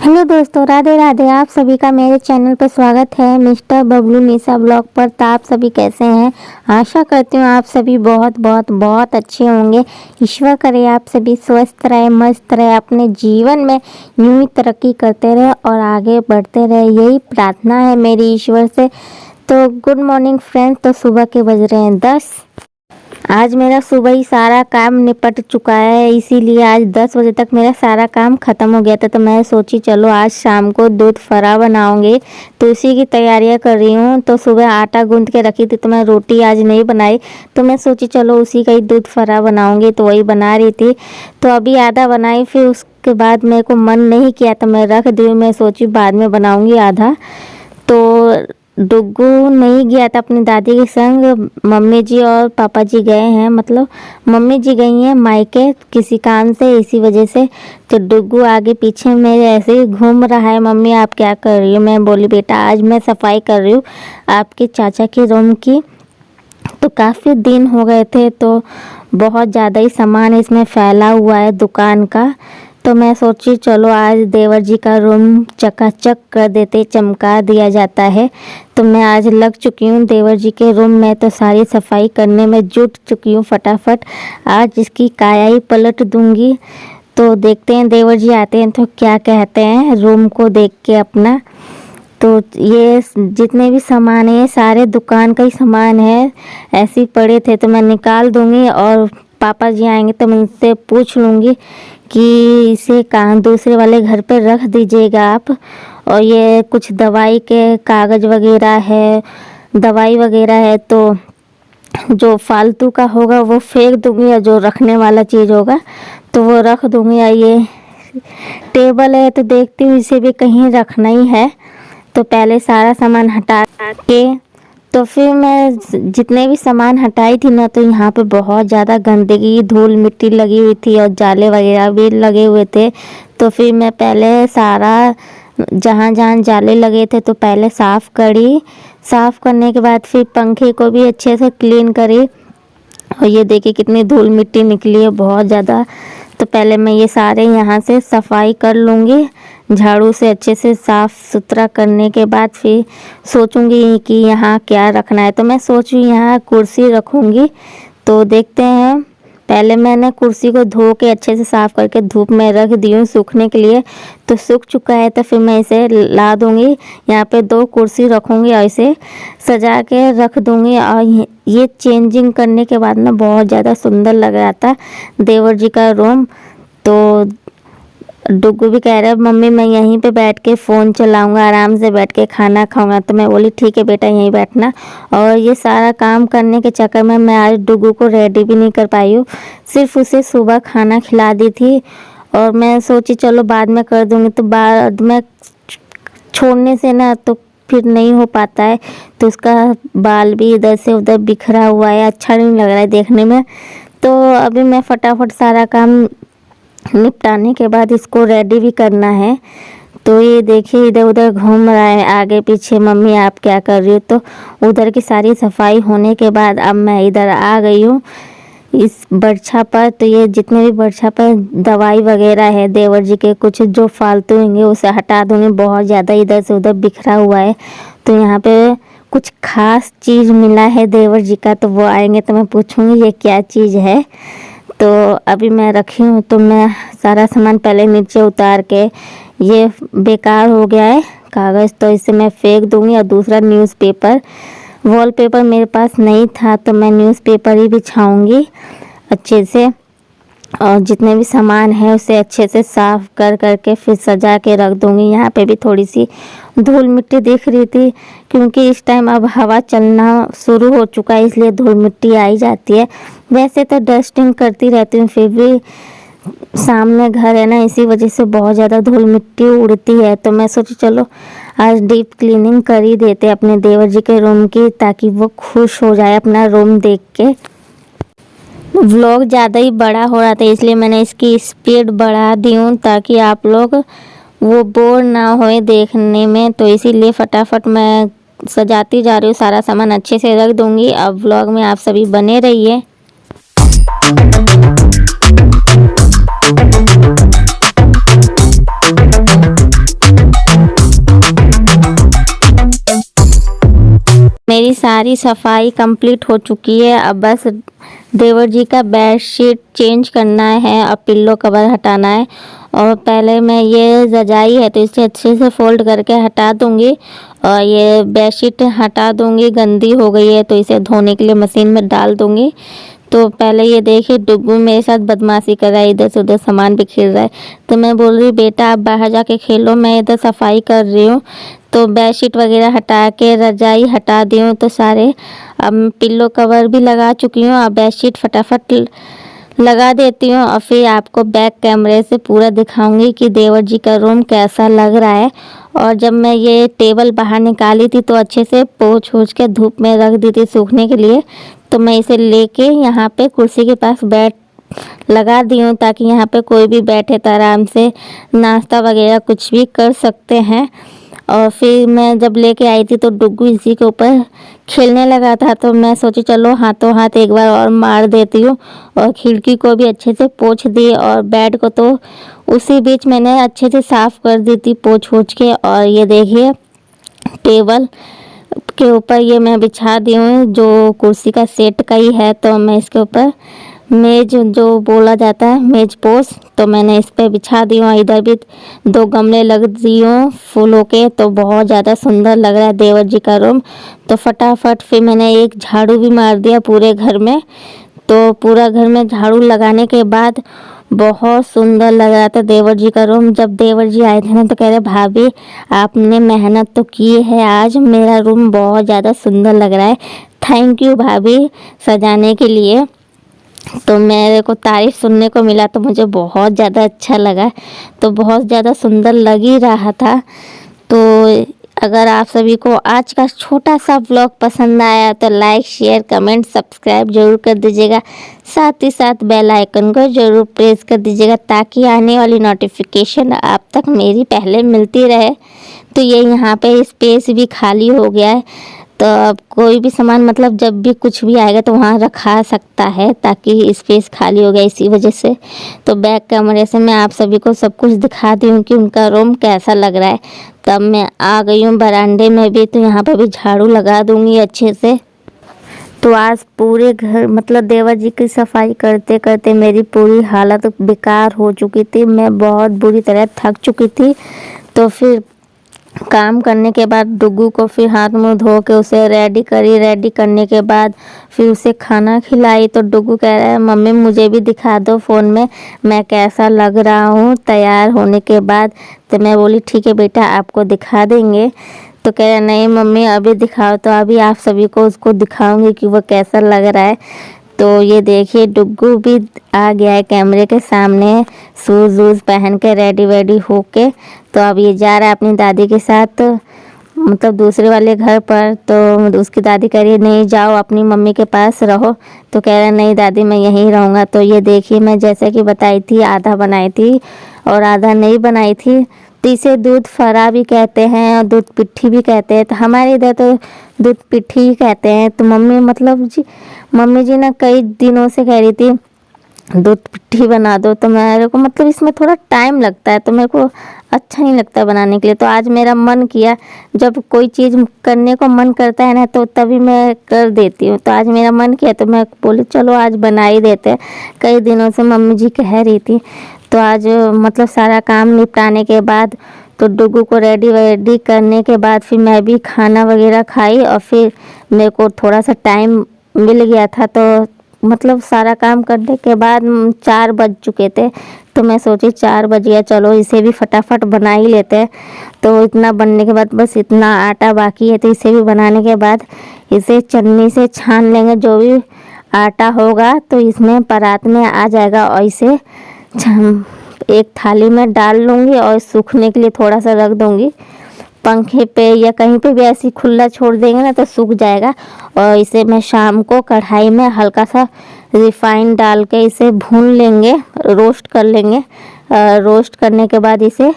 Hello दोस्तों, राधे राधे। आप सभी का मेरे चैनल पर स्वागत है मिस्टर बबलू निशा ब्लॉग पर। तो आप सभी कैसे हैं? आशा करती हूँ आप सभी बहुत बहुत बहुत अच्छे होंगे। ईश्वर करे आप सभी स्वस्थ रहे, मस्त रहे, अपने जीवन में यूं ही तरक्की करते रहे और आगे बढ़ते रहे, यही प्रार्थना है मेरी ईश्वर से। तो गुड मॉर्निंग फ्रेंड्स। तो सुबह के बज रहे हैं 10। आज मेरा सुबह ही सारा काम निपट चुका है, इसीलिए आज 10 बजे तक मेरा सारा काम ख़त्म हो गया था। तो मैं सोची चलो आज शाम को दूध फरा बनाऊंगी, तो इसी की तैयारियां कर रही हूँ। तो सुबह आटा गूंद के रखी थी, तो मैं रोटी आज नहीं बनाई, तो मैं सोची चलो उसी का ही दूध फरा बनाऊंगी, तो वही बना रही थी। तो अभी आधा बनाई, फिर उसके बाद मेरे को मन नहीं किया तो मैं रख दी। मैं सोची बाद में बनाऊँगी आधा। तो डुग्गू नहीं गया था अपनी दादी के संग, मम्मी जी और पापा जी गए हैं। मतलब मम्मी जी गई हैं मायके किसी काम से, इसी वजह से। तो डुग्गू आगे पीछे मेरे ऐसे ही घूम रहा है। मम्मी आप क्या कर रही हो? मैं बोली बेटा आज मैं सफाई कर रही हूँ आपके चाचा के रूम की। तो काफ़ी दिन हो गए थे, तो बहुत ज़्यादा ही सामान इसमें फैला हुआ है दुकान का। तो मैं सोची चलो आज देवर जी का रूम चकाचक कर देते, चमका दिया जाता है। तो मैं आज लग चुकी हूँ देवर जी के रूम में, तो सारी सफाई करने में जुट चुकी हूँ फटाफट। आज इसकी काया ही पलट दूंगी। तो देखते हैं देवर जी आते हैं तो क्या कहते हैं रूम को देख के अपना। तो ये जितने भी सामान है सारे दुकान का ही सामान है, ऐसे ही पड़े थे तो मैं निकाल दूंगी। और पापा जी आएंगे तो मैं उनसे पूछ लूँगी कि इसे कहाँ दूसरे वाले घर पे रख दीजिएगा आप। और ये कुछ दवाई के कागज़ वगैरह है, दवाई वगैरह है, तो जो फालतू का होगा वो फेंक दूंगी और जो रखने वाला चीज़ होगा तो वो रख दूंगी। या ये टेबल है तो देखती हूँ इसे भी कहीं रखना ही है, तो पहले सारा सामान हटा के तो फिर मैं जितने भी सामान हटाई थी ना, तो यहाँ पे बहुत ज़्यादा गंदगी धूल मिट्टी लगी हुई थी और जाले वगैरह भी लगे हुए थे। तो फिर मैं पहले सारा जहाँ जहाँ जाले लगे थे तो पहले साफ़ करी। साफ़ करने के बाद फिर पंखे को भी अच्छे से क्लीन करी। और ये देखिए कितनी धूल मिट्टी निकली है, बहुत ज़्यादा। तो पहले मैं ये सारे यहाँ से सफाई कर लूँगी झाड़ू से, अच्छे से साफ़ सुथरा करने के बाद फिर सोचूंगी कि यहाँ क्या रखना है। तो मैं सोच रही यहाँ कुर्सी रखूँगी। तो देखते हैं, पहले मैंने कुर्सी को धो के अच्छे से साफ़ करके धूप में रख दी हूँ सूखने के लिए। तो सूख चुका है तो फिर मैं इसे ला दूँगी। यहाँ पे 2 कुर्सी रखूँगी और इसे सजा के रख दूँगी। और ये चेंजिंग करने के बाद ना बहुत ज़्यादा सुंदर लग रहा था देवर जी का रूम। तो डुग्गू भी कह रहा है मम्मी मैं यहीं पे बैठ के फ़ोन चलाऊंगा, आराम से बैठ के खाना खाऊंगा। तो मैं बोली ठीक है बेटा यहीं बैठना। और ये सारा काम करने के चक्कर में मैं आज डुग्गू को रेडी भी नहीं कर पाई हूँ, सिर्फ उसे सुबह खाना खिला दी थी। और मैं सोची चलो बाद में कर दूँगी, तो बाद में छोड़ने से ना तो फिर नहीं हो पाता है। तो उसका बाल भी इधर से उधर बिखरा हुआ है, अच्छा नहीं लग रहा है देखने में। तो अभी मैं फटाफट सारा काम निपटाने के बाद इसको रेडी भी करना है। तो ये देखिए इधर उधर घूम रहा है आगे पीछे, मम्मी आप क्या कर रही हो? तो उधर की सारी सफाई होने के बाद अब मैं इधर आ गई हूँ इस बरछा पर। तो ये जितने भी बरछा पर दवाई वगैरह है देवर जी के, कुछ जो फालतू होंगे उसे हटा दूँगी, बहुत ज़्यादा इधर से उधर बिखरा हुआ है। तो यहाँ पे कुछ खास चीज़ मिला है देवर जी का, तो वो आएंगे तो मैं पूछूँगी ये क्या चीज़ है। तो अभी मैं रखी हूँ, तो मैं सारा सामान पहले नीचे उतार के, ये बेकार हो गया है कागज़ तो इसे मैं फेंक दूँगी। और दूसरा न्यूज़पेपर, वॉलपेपर मेरे पास नहीं था तो मैं न्यूज़पेपर ही बिछाऊँगी अच्छे से। और जितने भी सामान है उसे अच्छे से साफ़ कर करके फिर सजा के रख दूँगी। यहाँ पे भी थोड़ी सी धूल मिट्टी दिख रही थी, क्योंकि इस टाइम अब हवा चलना शुरू हो चुका है, इसलिए धूल मिट्टी आई जाती है। वैसे तो डस्टिंग करती रहती हूँ, फिर भी सामने घर है ना, इसी वजह से बहुत ज़्यादा धूल मिट्टी उड़ती है। तो मैं सोची चलो आज डीप क्लीनिंग कर ही देते अपने देवर जी के रूम की, ताकि वो खुश हो जाए अपना रूम देख के। व्लॉग ज़्यादा ही बड़ा हो रहा था, इसलिए मैंने इसकी स्पीड बढ़ा दी हूँ ताकि आप लोग वो बोर ना होए देखने में। तो इसीलिए फटाफट मैं सजाती जा रही हूँ, सारा सामान अच्छे से रख दूँगी। अब व्लॉग में आप सभी बने रहिए। मेरी सारी सफाई कंप्लीट हो चुकी है। अब बस देवर जी का बेडशीट चेंज करना है और पिल्लो कवर हटाना है। और पहले मैं ये रजाई है तो इसे अच्छे से फोल्ड करके हटा दूंगी और ये बेडशीट हटा दूंगी, गंदी हो गई है तो इसे धोने के लिए मशीन में डाल दूंगी। तो पहले ये देखिए डुग्गू मेरे साथ बदमाशी कर रहा है, इधर से उधर सामान बिखेर रहा है। तो मैं बोल रही बेटा आप बाहर जाके खेलो, मैं इधर सफाई कर रही हूँ। तो बेडशीट वगैरह हटा के रजाई हटा दी हूँ तो सारे, अब पिल्लो कवर भी लगा चुकी हूँ। अब बेडशीट फटाफट लगा देती हूँ और फिर आपको बैक कैमरे से पूरा दिखाऊंगी कि देवर जी का रूम कैसा लग रहा है। और जब मैं ये टेबल बाहर निकाली थी तो अच्छे से पोंछ ओछ के धूप में रख दी थी सूखने के लिए। तो मैं इसे लेके यहाँ पे कुर्सी के पास बैठ लगा दी हूँ ताकि यहाँ पे कोई भी बैठे तो आराम से नाश्ता वगैरह कुछ भी कर सकते हैं। और फिर मैं जब लेके आई थी तो डुग्गू इसी के ऊपर खेलने लगा था, तो मैं सोची चलो हाथों हाथ एक बार और मार देती हूँ। और खिड़की को भी अच्छे से पोंछ दी और बेड को तो उसी बीच मैंने अच्छे से साफ़ कर दी थी पोंछ ओछ के। और ये देखिए टेबल के ऊपर ये मैं बिछा दी हूँ, जो कुर्सी का सेट का ही है, तो मैं इसके ऊपर मेज जो बोला जाता है मेज पोस, तो मैंने इस पे बिछा दी हूँ। इधर भी 2 गमले लग दी हूँ फूलों के, तो बहुत ज़्यादा सुंदर लग रहा है देवर जी का रूम। तो फटाफट फिर मैंने एक झाड़ू भी मार दिया पूरे घर में। तो पूरा घर में झाड़ू लगाने के बाद बहुत सुंदर लग रहा था देवर जी का रूम। जब देवर जी आए थे ना तो कह रहे भाभी आपने मेहनत तो की है, आज मेरा रूम बहुत ज़्यादा सुंदर लग रहा है, थैंक यू भाभी सजाने के लिए। तो मेरे को तारीफ़ सुनने को मिला तो मुझे बहुत ज़्यादा अच्छा लगा, तो बहुत ज़्यादा सुंदर लग ही रहा था। तो अगर आप सभी को आज का छोटा सा व्लॉग पसंद आया तो लाइक शेयर कमेंट सब्सक्राइब जरूर कर दीजिएगा। साथ ही साथ बेल आइकन को जरूर प्रेस कर दीजिएगा ताकि आने वाली नोटिफिकेशन आप तक मेरी पहले मिलती रहे। तो ये यहाँ पे स्पेस भी खाली हो गया है, तो अब कोई भी सामान मतलब जब भी कुछ भी आएगा तो वहाँ रखा सकता है, ताकि स्पेस खाली हो गया इसी वजह से। तो बैक कैमरे से मैं आप सभी को सब कुछ दिखा दी हूँ कि उनका रूम कैसा लग रहा है। तब मैं आ गई हूँ बरामदे में भी, तो यहाँ पर भी झाड़ू लगा दूँगी अच्छे से। तो आज पूरे घर मतलब देवर जी की सफाई करते करते मेरी पूरी हालत बेकार हो चुकी थी, मैं बहुत बुरी तरह थक चुकी थी। तो फिर काम करने के बाद डुग्गू को फिर हाथ मुंह धो के उसे रेडी करी, रेडी करने के बाद फिर उसे खाना खिलाई। तो डुग्गू कह रहा है मम्मी मुझे भी दिखा दो फ़ोन में मैं कैसा लग रहा हूँ तैयार होने के बाद। तो मैं बोली ठीक है बेटा आपको दिखा देंगे। तो कह रहा नहीं मम्मी अभी दिखाओ, तो अभी आप सभी को उसको दिखाऊंगी कि वो कैसा लग रहा है। तो ये देखिए डुग्गू भी आ गया है कैमरे के सामने, शूज़ वूज़ पहन के रेडी वेडी होके। तो अब ये जा रहा है अपनी दादी के साथ मतलब दूसरे वाले घर पर। तो उसकी दादी कह रही है नहीं जाओ अपनी मम्मी के पास रहो। तो कह रहा है नहीं दादी मैं यहीं रहूँगा। तो ये देखिए मैं जैसे कि बताई थी आधा बनाई थी और आधा नहीं बनाई थी। तो इसे दूध फरा भी कहते हैं और दूध पिट्ठी भी कहते हैं, तो हमारे इधर तो दूध पिट्ठी ही कहते हैं। तो मम्मी जी ना कई दिनों से कह रही थी दूध पिट्ठी बना दो, तो मेरे को मतलब इसमें थोड़ा टाइम लगता है तो मेरे को अच्छा नहीं लगता बनाने के लिए। तो आज मेरा मन किया, जब कोई चीज़ करने को मन करता है ना तो तभी मैं कर देती हूँ। तो आज मेरा मन किया तो मैं बोली चलो आज बना ही देते हैं, कई दिनों से मम्मी जी कह रही थी। तो आज मतलब सारा काम निपटाने के बाद तो डुग्गू को रेडी वेडी करने के बाद फिर मैं भी खाना वगैरह खाई और फिर मेरे को थोड़ा सा टाइम मिल गया था। तो मतलब सारा काम करने के बाद 4 बज चुके थे, तो मैं सोची 4 बज गया चलो इसे भी फटाफट बना ही लेते हैं। तो इतना बनने के बाद बस इतना आटा बाकी है, तो इसे भी बनाने के बाद इसे चन्नी से छान लेंगे, जो भी आटा होगा तो इसमें परात में आ जाएगा। और इसे एक थाली में डाल लूँगी और सूखने के लिए थोड़ा सा रख दूँगी पंखे पे या कहीं पे भी, ऐसे खुला छोड़ देंगे ना तो सूख जाएगा। और इसे मैं शाम को कढ़ाई में हल्का सा रिफाइन डाल के इसे भून लेंगे, रोस्ट कर लेंगे। रोस्ट करने के बाद इसे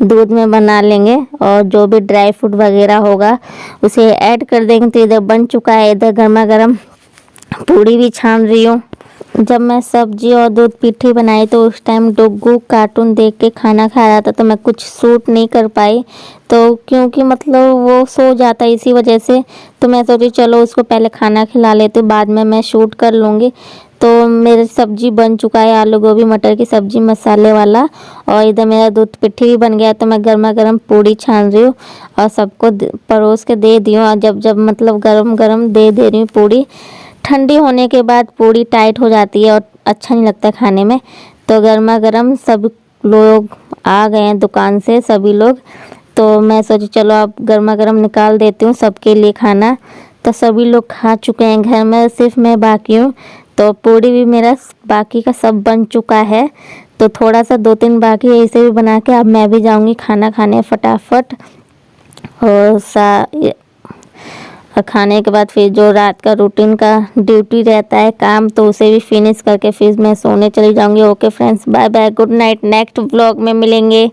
दूध में बना लेंगे और जो भी ड्राई फ्रूट वगैरह होगा उसे ऐड कर देंगे। तो इधर बन चुका है, इधर गर्मा गर्म पूड़ी भी छान रही हूँ। जब मैं सब्जी और दूध पिट्ठी बनाई तो उस टाइम डुग्गू कार्टून देख के खाना खा रहा था, तो मैं कुछ शूट नहीं कर पाई। तो क्योंकि मतलब वो सो जाता है इसी वजह से, तो मैं सोची चलो उसको पहले खाना खिला लेती हूँ, बाद में मैं शूट कर लूँगी। तो मेरी सब्जी बन चुका है, आलू गोभी मटर की सब्जी मसाले वाला। और इधर मेरा दूध पिट्ठी भी बन गया, तो मैं गर्मा गर्म पूड़ी छान रही हूँ और सबको परोस के दे दी हूँ। और जब जब मतलब गरम गरम दे रही हूँ पूड़ी, ठंडी होने के बाद पूड़ी टाइट हो जाती है और अच्छा नहीं लगता खाने में। तो गर्मा गर्म सब लोग आ गए हैं दुकान से, सभी लोग। तो मैं सोची चलो अब गर्मा गर्म निकाल देती हूँ सबके लिए खाना। तो सभी लोग खा चुके हैं घर में, सिर्फ मैं बाकी हूँ। तो पूड़ी भी मेरा बाकी का सब बन चुका है, तो थोड़ा सा 2-3 बाकी है, इसे भी बना के अब मैं भी जाऊँगी खाना खाने फटाफट। और और खाने के बाद फिर जो रात का रूटीन का ड्यूटी रहता है काम, तो उसे भी फिनिश करके फिर मैं सोने चली जाऊंगी। Okay friends, bye bye, good night, next vlog में मिलेंगे।